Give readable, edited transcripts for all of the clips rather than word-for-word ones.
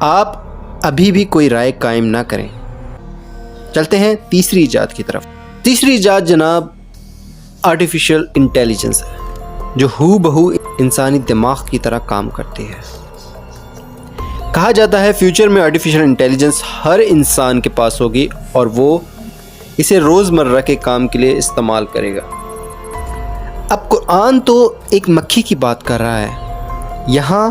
آپ ابھی بھی کوئی رائے قائم نہ کریں۔ چلتے ہیں تیسری ایجاد کی طرف۔ تیسری ایجاد جناب آرٹیفیشل انٹیلیجنس ہے، جو ہو بہو انسانی دماغ کی طرح کام کرتی ہے۔ کہا جاتا ہے فیوچر میں آرٹیفیشل انٹیلیجنس ہر انسان کے پاس ہوگی اور وہ اسے روزمرہ کے کام کے لیے استعمال کرے گا۔ اب قرآن تو ایک مکھی کی بات کر رہا ہے، یہاں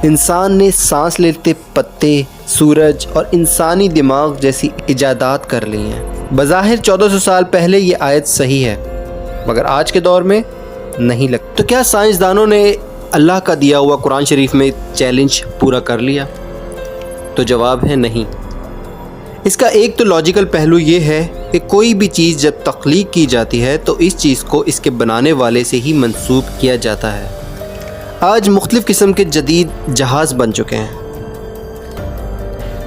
انسان نے سانس لیتے پتے، سورج اور انسانی دماغ جیسی ایجادات کر لی ہیں۔ بظاہر 1400 سال پہلے یہ آیت صحیح ہے، مگر آج کے دور میں نہیں لگتا۔ تو کیا سائنسدانوں نے اللہ کا دیا ہوا قرآن شریف میں چیلنج پورا کر لیا؟ تو جواب ہے نہیں۔ اس کا ایک تو لاجیکل پہلو یہ ہے کہ کوئی بھی چیز جب تخلیق کی جاتی ہے تو اس چیز کو اس کے بنانے والے سے ہی منسوب کیا جاتا ہے۔ آج مختلف قسم کے جدید جہاز بن چکے ہیں،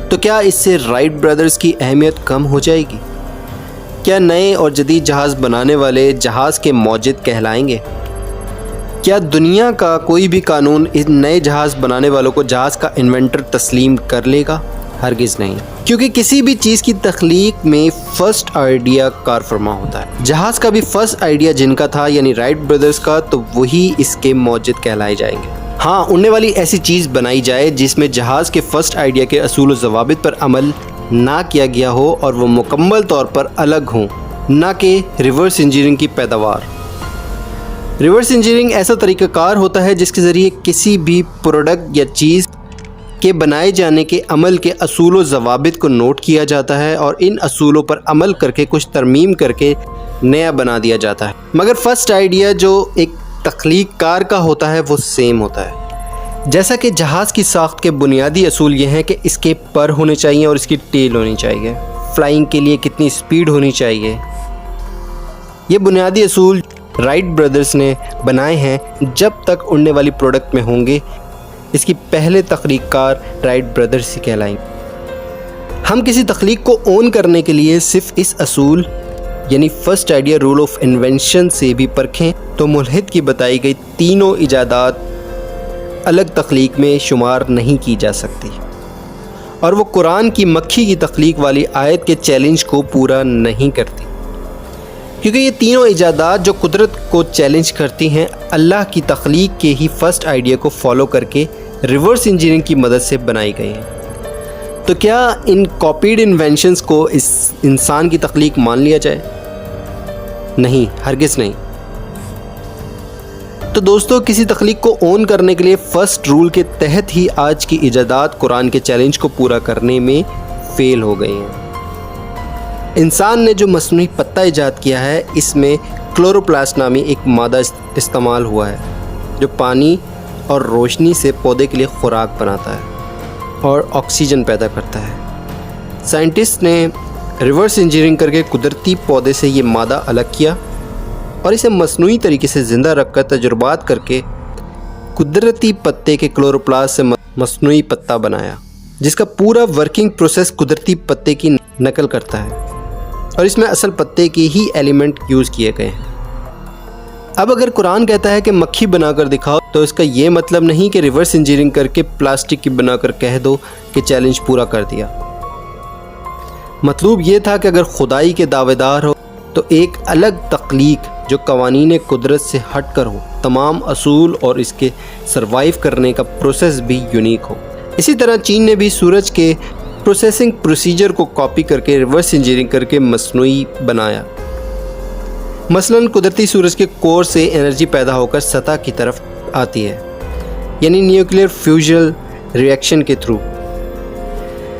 تو کیا اس سے رائٹ برادرز کی اہمیت کم ہو جائے گی؟ کیا نئے اور جدید جہاز بنانے والے جہاز کے موجد کہلائیں گے؟ کیا دنیا کا کوئی بھی قانون ان نئے جہاز بنانے والوں کو جہاز کا انوینٹر تسلیم کر لے گا؟ ہرگز نہیں، کیونکہ کسی بھی چیز کی تخلیق میں فرسٹ آئیڈیا کار فرما ہوتا ہے۔ جہاز کا بھی فرسٹ آئیڈیا جن کا تھا یعنی رائٹ برادرز کا، تو وہی اس کے موجد کہلائے جائیں گے۔ ہاں، اڑنے والی ایسی چیز بنائی جائے جس میں جہاز کے فرسٹ آئیڈیا کے اصول و ضوابط پر عمل نہ کیا گیا ہو اور وہ مکمل طور پر الگ ہوں، نہ کہ ریورس انجینئرنگ کی پیداوار۔ ریورس انجینئرنگ ایسا طریقہ کار ہوتا ہے جس کے ذریعے کسی بھی پروڈکٹ یا چیز کے بنائے جانے کے عمل کے اصول و ضوابط کو نوٹ کیا جاتا ہے اور ان اصولوں پر عمل کر کے کچھ ترمیم کر کے نیا بنا دیا جاتا ہے۔ مگر فرسٹ آئیڈیا جو ایک تخلیق کار کا ہوتا ہے وہ سیم ہوتا ہے۔ جیسا کہ جہاز کی ساخت کے بنیادی اصول یہ ہیں کہ اس کے پر ہونے چاہیے اور اس کی ٹیل ہونی چاہیے، فلائنگ کے لیے کتنی سپیڈ ہونی چاہیے، یہ بنیادی اصول رائٹ برادرز نے بنائے ہیں۔ جب تک اڑنے والی پروڈکٹ میں ہوں گے اس کی پہلے تخلیق کار رائٹ برادرز ہی کہلائیں گے۔ ہم کسی تخلیق کو اون کرنے کے لیے صرف اس اصول یعنی first idea rule of invention سے بھی پرکھیں تو ملحد کی بتائی گئی تینوں ایجادات الگ تخلیق میں شمار نہیں کی جا سکتی، اور وہ قرآن کی مکھی کی تخلیق والی آیت کے چیلنج کو پورا نہیں کرتی، کیونکہ یہ تینوں ایجادات جو قدرت کو چیلنج کرتی ہیں اللہ کی تخلیق کے ہی فرسٹ آئیڈیا کو فالو کر کے ریورس انجینئرنگ کی مدد سے بنائی گئی ہیں۔ تو کیا ان کاپیڈ انوینشنز کو اس انسان کی تخلیق مان لیا جائے؟ نہیں، ہرگز نہیں۔ تو دوستو، کسی تخلیق کو اون کرنے کے لیے فرسٹ رول کے تحت ہی آج کی ایجادات قرآن کے چیلنج کو پورا کرنے میں فیل ہو گئی ہیں۔ انسان نے جو مصنوعی پتا ایجاد کیا ہے اس میں کلوروپلاسٹ نامی ایک مادہ استعمال ہوا ہے جو پانی اور روشنی سے پودے کے لیے خوراک بناتا ہے اور آکسیجن پیدا کرتا ہے۔ سائنٹسٹ نے ریورس انجینئرنگ کر کے قدرتی پودے سے یہ مادہ الگ کیا اور اسے مصنوعی طریقے سے زندہ رکھ کر تجربات کر کے قدرتی پتے کے کلوروپلاسٹ سے مصنوعی پتا بنایا، جس کا پورا ورکنگ پروسیس قدرتی پتے کی نقل کرتا ہے اور اس میں اصل پتے کے ہی ایلیمنٹ یوز کیے گئے ہیں۔ اب اگر قرآن کہتا ہے کہ مکھی بنا کر دکھاؤ تو اس کا یہ مطلب نہیں کہ ریورس انجینئرنگ کر کے پلاسٹک کی بنا کر کہہ دو کہ چیلنج پورا کر دیا۔ مطلوب یہ تھا کہ اگر خدائی کے دعوے دار ہو تو ایک الگ تخلیق جو قوانین قدرت سے ہٹ کر ہو، تمام اصول اور اس کے سروائیو کرنے کا پروسیس بھی یونیک ہو۔ اسی طرح چین نے بھی سورج کے پروسیسنگ پروسیجر کو کاپی کر کے ریورس انجینئرنگ کر کے مصنوعی بنایا۔ مثلاً قدرتی سورج کے کور سے انرجی پیدا ہو کر سطح کی طرف آتی ہے، یعنی نیوکلیئر فیوژن ریئیکشن کے تھرو۔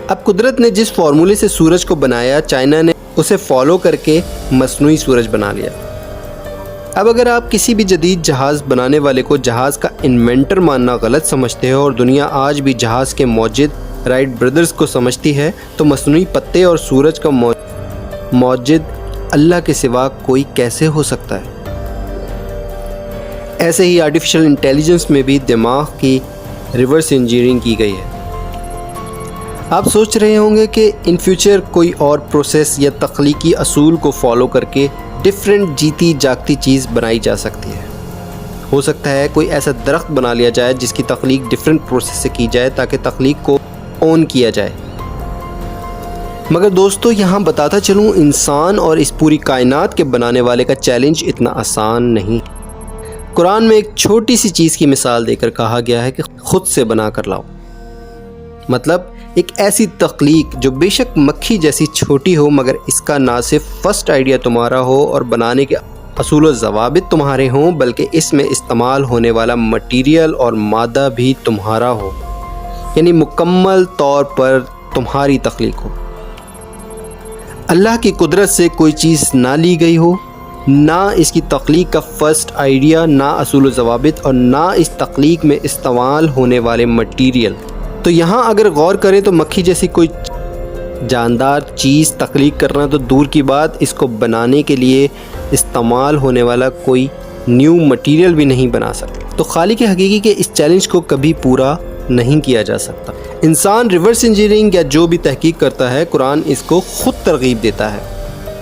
اب قدرت نے جس فارمولے سے سورج کو بنایا، چائنا نے اسے فالو کر کے مصنوعی سورج بنا لیا۔ اب اگر آپ کسی بھی جدید جہاز بنانے والے کو جہاز کا انوینٹر ماننا غلط سمجھتے ہو اور دنیا آج بھی جہاز کے موجد رائٹ برادرز کو سمجھتی ہے، تو مصنوعی پتے اور سورج کا موجد اللہ کے سوا کوئی کیسے ہو سکتا ہے؟ ایسے ہی آرٹیفیشل انٹیلیجنس میں بھی دماغ کی ریورس انجینئرنگ کی گئی ہے۔ آپ سوچ رہے ہوں گے کہ ان فیوچر کوئی اور پروسیس یا تخلیقی اصول کو فالو کر کے ڈیفرنٹ جیتی جاگتی چیز بنائی جا سکتی ہے۔ ہو سکتا ہے کوئی ایسا درخت بنا لیا جائے جس کی تخلیق ڈیفرنٹ پروسیس سے کی جائے تاکہ تخلیق کو اون کیا جائے۔ مگر دوستو یہاں بتاتا چلوں، انسان اور اس پوری کائنات کے بنانے والے کا چیلنج اتنا آسان نہیں۔ قرآن میں ایک چھوٹی سی چیز کی مثال دے کر کہا گیا ہے کہ خود سے بنا کر لاؤ، مطلب ایک ایسی تخلیق جو بے شک مکھی جیسی چھوٹی ہو مگر اس کا نہ صرف فرسٹ آئیڈیا تمہارا ہو اور بنانے کے اصول و ضوابط تمہارے ہوں، بلکہ اس میں استعمال ہونے والا مٹیریل اور مادہ بھی تمہارا ہو، یعنی مکمل طور پر تمہاری تخلیق ہو۔ اللہ کی قدرت سے کوئی چیز نہ لی گئی ہو، نہ اس کی تخلیق کا فرسٹ آئیڈیا، نہ اصول و ضوابط اور نہ اس تخلیق میں استعمال ہونے والے مٹیریل۔ تو یہاں اگر غور کریں تو مکھی جیسی کوئی جاندار چیز تخلیق کرنا تو دور کی بات، اس کو بنانے کے لیے استعمال ہونے والا کوئی نیو مٹیریل بھی نہیں بنا سکتا۔ تو خالق حقیقی کے اس چیلنج کو کبھی پورا نہیں کیا جا سکتا۔ انسان ریورس انجینئرنگ یا جو بھی تحقیق کرتا ہے، قرآن اس کو خود ترغیب دیتا ہے،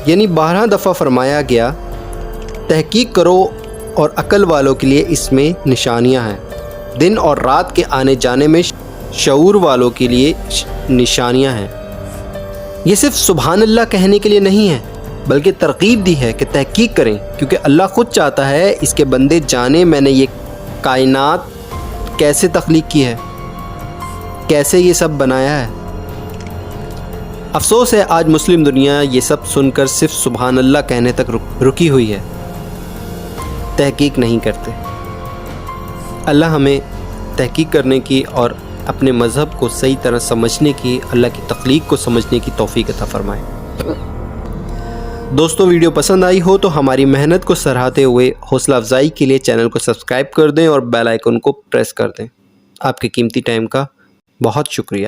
یعنی 12 دفعہ فرمایا گیا تحقیق کرو اور عقل والوں کے لیے اس میں نشانیاں ہیں، دن اور رات کے آنے جانے میں شعور والوں کے لیے نشانیاں ہیں۔ یہ صرف سبحان اللہ کہنے کے لیے نہیں ہے، بلکہ ترغیب دی ہے کہ تحقیق کریں، کیونکہ اللہ خود چاہتا ہے اس کے بندے جانیں میں نے یہ کائنات کیسے تخلیق کی ہے، کیسے یہ سب بنایا ہے۔ افسوس ہے آج مسلم دنیا یہ سب سن کر صرف سبحان اللہ کہنے تک رکی ہوئی ہے، تحقیق نہیں کرتے۔ اللہ ہمیں تحقیق کرنے کی اور اپنے مذہب کو صحیح طرح سمجھنے کی، اللہ کی تخلیق کو سمجھنے کی توفیق عطا فرمائے۔ دوستو ویڈیو پسند آئی ہو تو ہماری محنت کو سراہتے ہوئے حوصلہ افزائی کے لیے چینل کو سبسکرائب کر دیں اور بیل آئیکن کو پریس کر دیں۔ آپ کے قیمتی ٹائم کا بہت شکریہ۔